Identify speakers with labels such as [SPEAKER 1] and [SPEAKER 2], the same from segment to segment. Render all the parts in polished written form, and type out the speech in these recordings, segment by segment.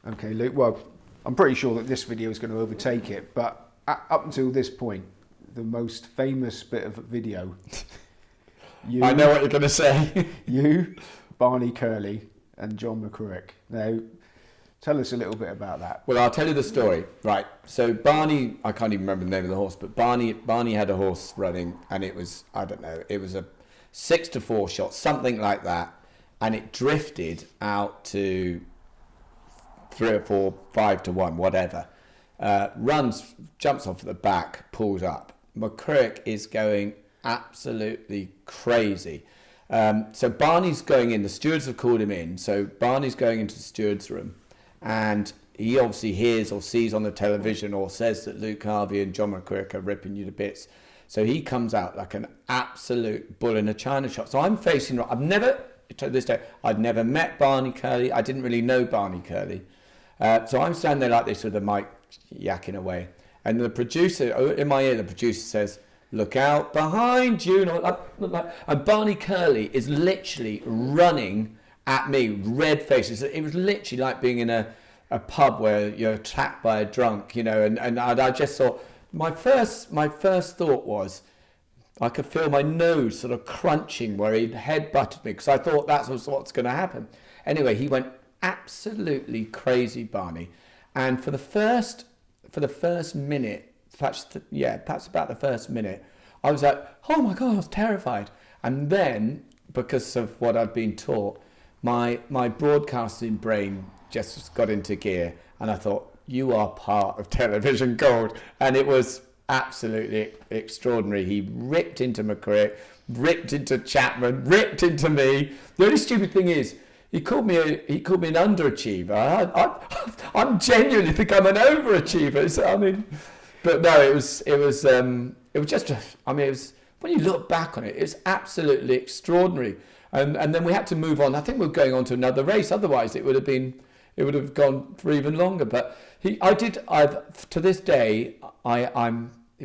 [SPEAKER 1] Okay, Luke. Well, I'm pretty sure that this video is going to overtake it, but up until this point, the most famous bit of video.
[SPEAKER 2] I know what you're going to say.
[SPEAKER 1] You, Barney Curley, and John McCririck. Now, tell us a little bit about that.
[SPEAKER 2] Well, I'll tell you the story. Right. So Barney, I can't even remember the name of the horse, but Barney had a horse running, and it was, I don't know, it was a 6-4 shot, something like that, and it drifted out to 3 or 4, 5-1, whatever. Jumps off the back, pulls up. McCririck is going absolutely crazy. So Barney's going in, the stewards have called him in, so Barney's going into the steward's room, and he obviously hears or sees on the television or says that Luke Harvey and John McCririck are ripping you to bits. So he comes out like an absolute bull in a china shop. So I'm facing, to this day, I'd never met Barney Curley. I didn't really know Barney Curley. So I'm standing there like this with the mic yakking away. And the producer, in my ear, the producer says, "Look out behind you." And Barney Curley is literally running at me, red faces. It was literally like being in a pub where you're attacked by a drunk, you know. And I just thought, my first thought was, I could feel my nose sort of crunching where he'd head-butted me, because I thought that was what's going to happen. Anyway, he went absolutely crazy, Barney. And for the first minute, perhaps about the first minute, I was like, oh my God, I was terrified. And then, because of what I'd been taught, my broadcasting brain just got into gear, and I thought, you are part of television gold. And it was absolutely extraordinary. He ripped into McCririck, ripped into Chapman, ripped into me. The only stupid thing is, he called me an underachiever. I'm genuinely think I'm an overachiever. So, I mean, but no, it was just, when you look back on it, it's absolutely extraordinary. And then we had to move on. I think we're going on to another race. Otherwise, it would have gone for even longer. But to this day,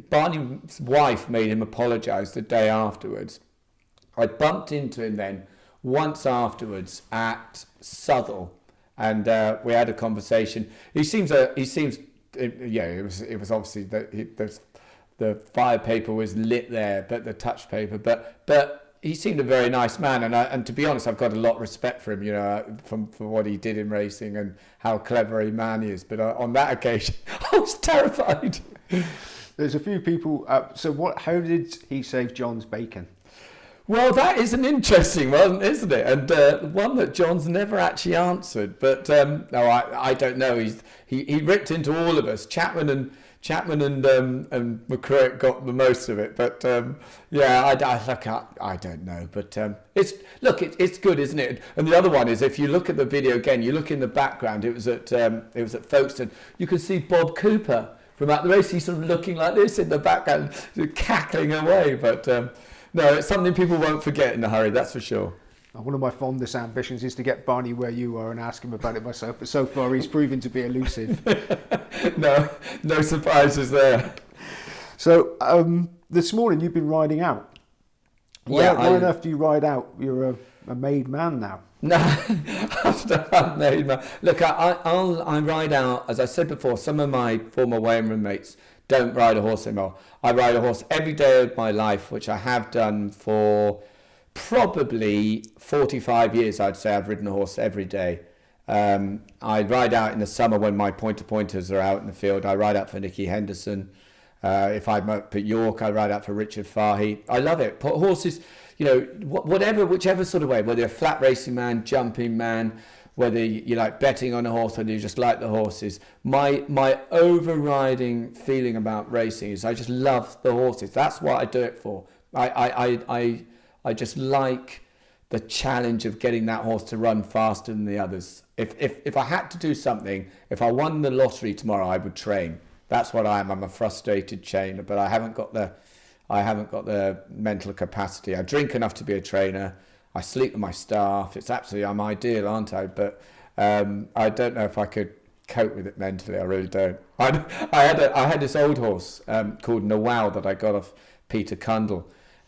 [SPEAKER 2] Barney's wife made him apologise the day afterwards. I bumped into him then once afterwards at Southall, and we had a conversation. It was obviously that the fire paper was lit there, but the touch paper, but he seemed a very nice man, and to be honest, I've got a lot of respect for him, you know, for what he did in racing and how clever a man he is. But on that occasion, I was terrified.
[SPEAKER 1] There's a few people. How did he save John's bacon?
[SPEAKER 2] Well, that is an interesting one, isn't it? And one that John's never actually answered. But no, I don't know. He ripped into all of us. Chapman and McCririck got the most of it. But I don't know. But it's good, isn't it? And the other one is, if you look at the video again, you look in the background. It was at Folkestone. You can see Bob Cooper from out the race. He's sort of looking like this in the background, cackling away. But no, it's something people won't forget in a hurry, that's for sure.
[SPEAKER 1] One of my fondest ambitions is to get Barney where you are and ask him about it myself, but so far he's proven to be elusive.
[SPEAKER 2] No surprises there.
[SPEAKER 1] So this morning you've been riding out. Why on earth do you ride out? You're a made man now.
[SPEAKER 2] No, I'm made man. Look, I ride out, as I said before, some of my former weighing mates don't ride a horse anymore. I ride a horse every day of my life, which I have done for probably 45 years. I'd say I've ridden a horse every day. I ride out in the summer when my pointers are out in the field. I ride out for Nicky Henderson. If I'm up at York, I ride out for Richard Fahey. I love it. Horses, you know, whichever sort of way, whether you're a flat racing man, jumping man, whether you like betting on a horse, whether you just like the horses. My overriding feeling about racing is I just love the horses. That's what I do it for. I just like the challenge of getting that horse to run faster than the others. If I had to do something, if I won the lottery tomorrow, I would train. That's what I am. I'm a frustrated trainer, but I haven't got the mental capacity. I drink enough to be a trainer. I sleep with my staff. I'm ideal, aren't I? But I don't know if I could cope with it mentally. I really don't. I had this old horse called Nawal that I got off Peter Cundall,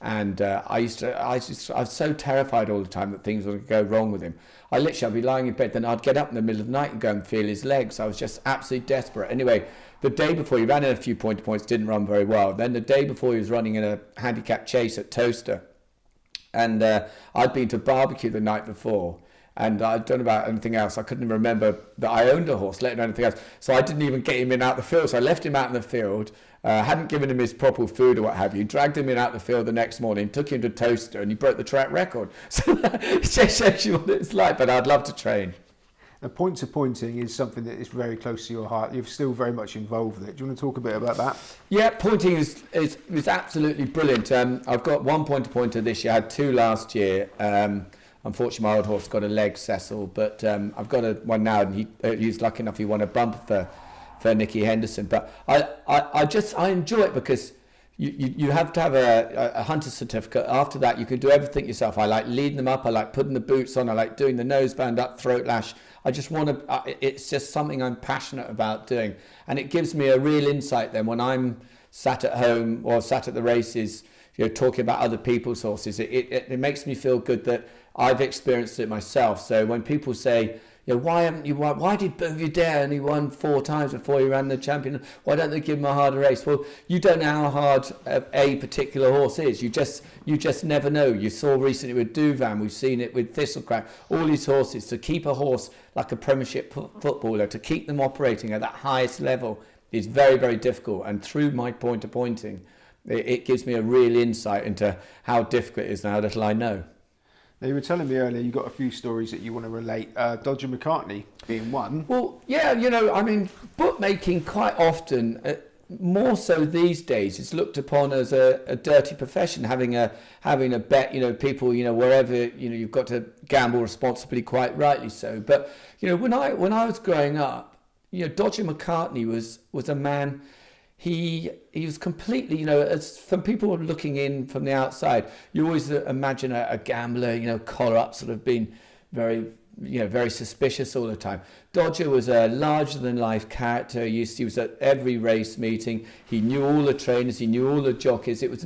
[SPEAKER 2] And I was so terrified all the time that things would go wrong with him. I'd be lying in bed, then I'd get up in the middle of the night and go and feel his legs. I was just absolutely desperate. Anyway, the day before, he ran in a few points, didn't run very well. Then the day before, he was running in a handicap chase at Toaster. And I'd been to barbecue the night before. And I don't know about anything else. I couldn't even remember that I owned a horse, let alone anything else. So I didn't even get him in out the field. So I left him out in the field, hadn't given him his proper food or what have you, dragged him in out the field the next morning, took him to Toaster, and he broke the track record. So it just shows you what it's like, but I'd love to train.
[SPEAKER 1] Now, pointing is something that is very close to your heart. You're still very much involved with it. Do you want to talk a bit about that?
[SPEAKER 2] Yeah, pointing is absolutely brilliant. I've got one pointer this year. I had two last year. Unfortunately, my old horse got a leg, Cecil, but I've got one now, and he's lucky enough he won a bumper for Nicky Henderson. But I enjoy it because you have to have a hunter certificate. After that, you can do everything yourself. I like leading them up. I like putting the boots on. I like doing the noseband up, throat lash. I just want to. It's just something I'm passionate about doing, and it gives me a real insight. Then when I'm sat at home or sat at the races, talking about other people's horses, it makes me feel good that I've experienced it myself. So when people say, why haven't you won? Why did Belvedere only won 4 times before he ran the champion? Why don't they give him a harder race? Well, you don't know how hard a particular horse is. You just never know. You saw recently with Duvan, we've seen it with Thistlecrack, all these horses. To keep a horse like a Premiership footballer, to keep them operating at that highest level is very, very difficult. And through my pointing, it gives me a real insight into how difficult it is and how little I know.
[SPEAKER 1] Now, you were telling me earlier you got a few stories that you want to relate, Dodger McCartney being one.
[SPEAKER 2] Well, yeah, bookmaking quite often, more so these days, it's looked upon as a dirty profession, having a bet, people, wherever, you've got to gamble responsibly, quite rightly so. But, when I was growing up, Dodger McCartney was a man. He was completely, as from people looking in from the outside, you always imagine a gambler, collar up, sort of being very, very suspicious all the time. Dodger was a larger than life character. He was at every race meeting. He knew all the trainers. He knew all the jockeys. It was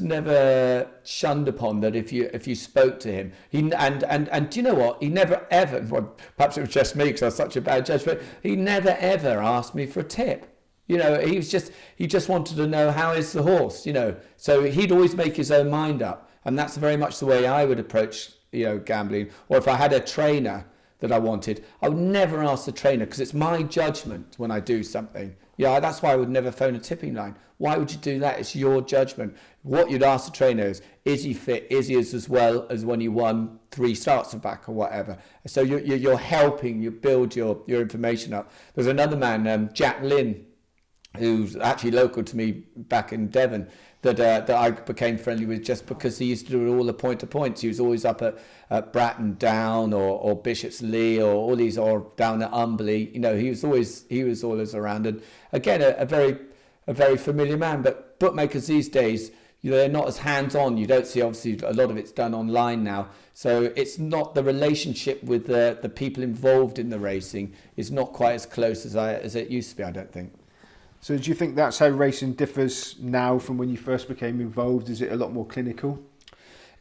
[SPEAKER 2] never shunned upon that if you spoke to him. And do you know what? He never ever, well, perhaps it was just me because I was such a bad judge, but he never ever asked me for a tip. He just wanted to know, how is the horse, so he'd always make his own mind up. And that's very much the way I would approach, gambling. Or if I had a trainer that I wanted, I would never ask the trainer, because it's my judgment when I do something. That's why I would never phone a tipping line. Why would you do that? It's your judgment. What you'd ask the trainer is he fit? Is he as well as when you won 3 starts back or whatever? So you're helping, you build your information up. There's another man, Jack Lynn, who's actually local to me back in Devon, that I became friendly with just because he used to do all the points. He was always up at Bratton Down or Bishop's Lee or all these, or down at Umberley. He was always around. And again, a very familiar man. But bookmakers these days, they're not as hands-on. You don't see, obviously, a lot of it's done online now. So it's not, the relationship with the people involved in the racing is not quite as close as it used to be, I don't think.
[SPEAKER 1] So do you think that's how racing differs now from when you first became involved? Is it a lot more clinical?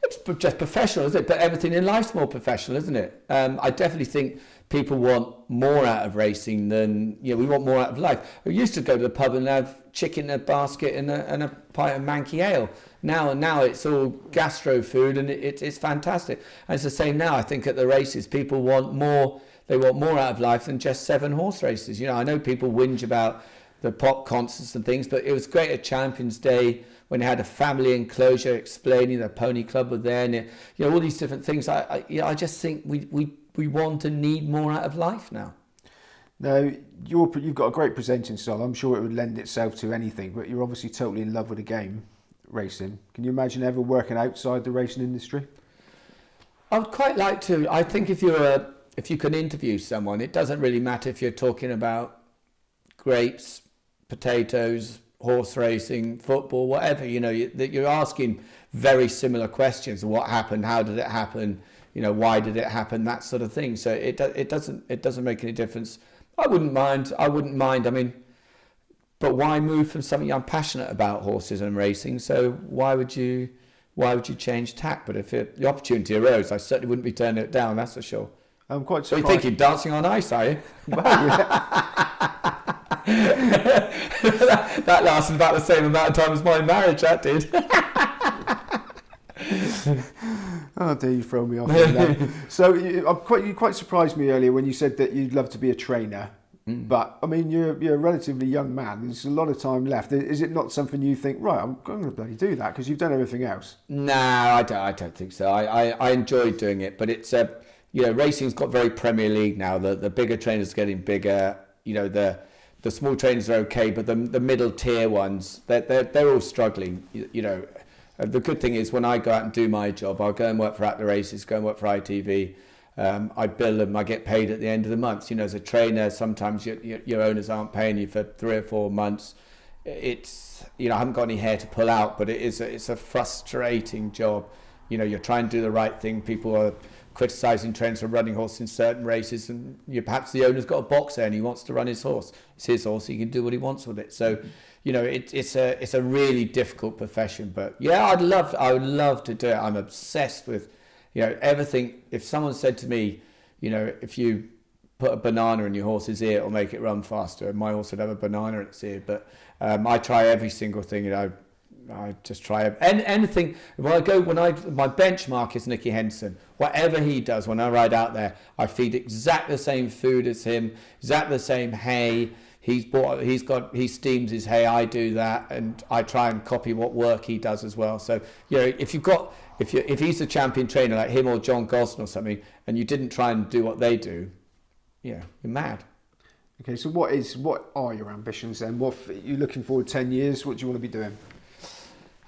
[SPEAKER 2] It's just professional, isn't it? But everything in life's more professional, isn't it? I definitely think people want more out of racing than, we want more out of life. We used to go to the pub and have chicken in a basket and a pint of manky ale. Now it's all gastro food, and it's fantastic. And it's the same now. I think at the races, people want more. They want more out of life than just 7 horse races. I know people whinge about the pop concerts and things, but it was great at Champions Day when they had a family enclosure explaining the Pony Club were there, and all these different things. I just think we want and need more out of life now.
[SPEAKER 1] Now, you've got a great presenting style. I'm sure it would lend itself to anything, but you're obviously totally in love with the game, racing. Can you imagine ever working outside the racing industry?
[SPEAKER 2] I would quite like to. I think if you can interview someone, it doesn't really matter if you're talking about grapes, potatoes, horse racing, football, whatever, that you're asking very similar questions. What happened? How did it happen? Why did it happen? That sort of thing. So it doesn't make any difference. I wouldn't mind. I mean, but why move from something I'm passionate about, horses and racing? So why would you change tack? But if the opportunity arose, I certainly wouldn't be turning it down. That's for sure.
[SPEAKER 1] I'm quite
[SPEAKER 2] So
[SPEAKER 1] surprised.
[SPEAKER 2] you think you're dancing on ice, are you?
[SPEAKER 1] Well, yeah.
[SPEAKER 2] that lasted about the same amount of time as my marriage. That did.
[SPEAKER 1] Oh dear, you throw me off. So you quite surprised me earlier when you said that you'd love to be a trainer. But I mean, you're a relatively young man. There's a lot of time left. Is it not something you think, right, I'm going to bloody do that because you've done everything else?
[SPEAKER 2] No, I don't think so. I enjoyed doing it, but it's racing's got very Premier League now. The bigger trainers are getting bigger. The small trainers are okay, but the middle tier ones, they're all struggling. The good thing is when I go out and do my job, I'll go and work for At the Races, go and work for ITV. I bill them, I get paid at the end of the month. As a trainer, sometimes your owners aren't paying you for 3 or 4 months. It's, I haven't got any hair to pull out, but it's a frustrating job. You're trying to do the right thing. People are criticising trainers for running horses in certain races, and perhaps the owner's got a box there and he wants to run his horse. It's his horse, he can do what he wants with it. So, it's a really difficult profession. But yeah, I would love to do it. I'm obsessed with everything. If someone said to me, if you put a banana in your horse's ear, it'll make it run faster. My horse would have a banana in its ear. But I try every single thing. I just try anything. My benchmark is Nicky Henson. Whatever he does, when I ride out there, I feed exactly the same food as him, exactly the same hay. He steams his hay. I do that, and I try and copy what work he does as well. So if he's a champion trainer like him or John Gosden or something, and you didn't try and do what they do, you're mad.
[SPEAKER 1] Okay, so what are your ambitions then? What are you looking forward 10 years? What do you want to be doing?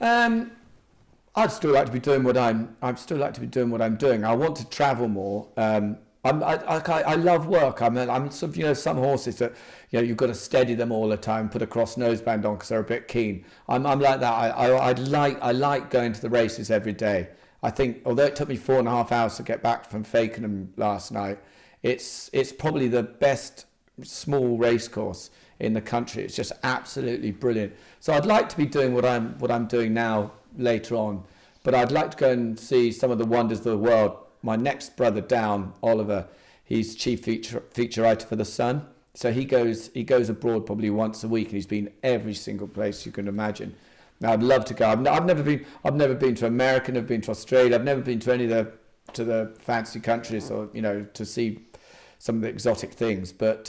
[SPEAKER 2] I'd still like to be doing what I'm doing. I want to travel more. I love work. I'm sort of, some horses that, you've got to steady them all the time, put a cross noseband on because they're a bit keen. I'm like that. I like going to the races every day. I think, although it took me 4.5 hours to get back from Fakenham last night, it's probably the best small race course in the country. It's just absolutely brilliant. So I'd like to be doing what I'm doing now later on, but I'd like to go and see some of the wonders of the world. My next brother down, Oliver, he's chief feature writer for The Sun. So he goes abroad probably once a week, and he's been every single place you can imagine. Now I'd love to go. I've never been to America, never been to Australia. I've never been to any of the fancy countries, or to see some of the exotic things. But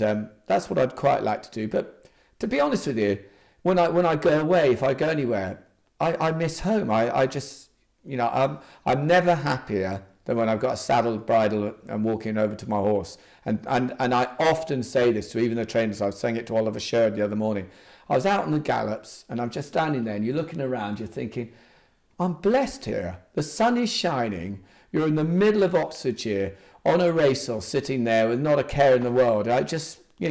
[SPEAKER 2] that's what I'd quite like to do. But to be honest with you, when I go away, if I go anywhere, I miss home. I just I'm never happier than when I've got a saddled bridle and walking over to my horse. And I often say this to even the trainers. I was saying it to Oliver Sherwood the other morning. I was out on the gallops and I'm just standing there and you're looking around, you're thinking, I'm blessed here. The sun is shining. You're in the middle of Oxfordshire on a racehorse sitting there with not a care in the world. You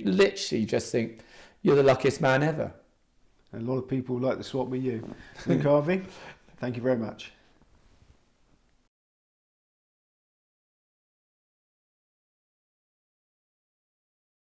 [SPEAKER 2] literally just think you're the luckiest man ever.
[SPEAKER 1] A lot of people like to swap with you. Luke Harvey, thank you very much.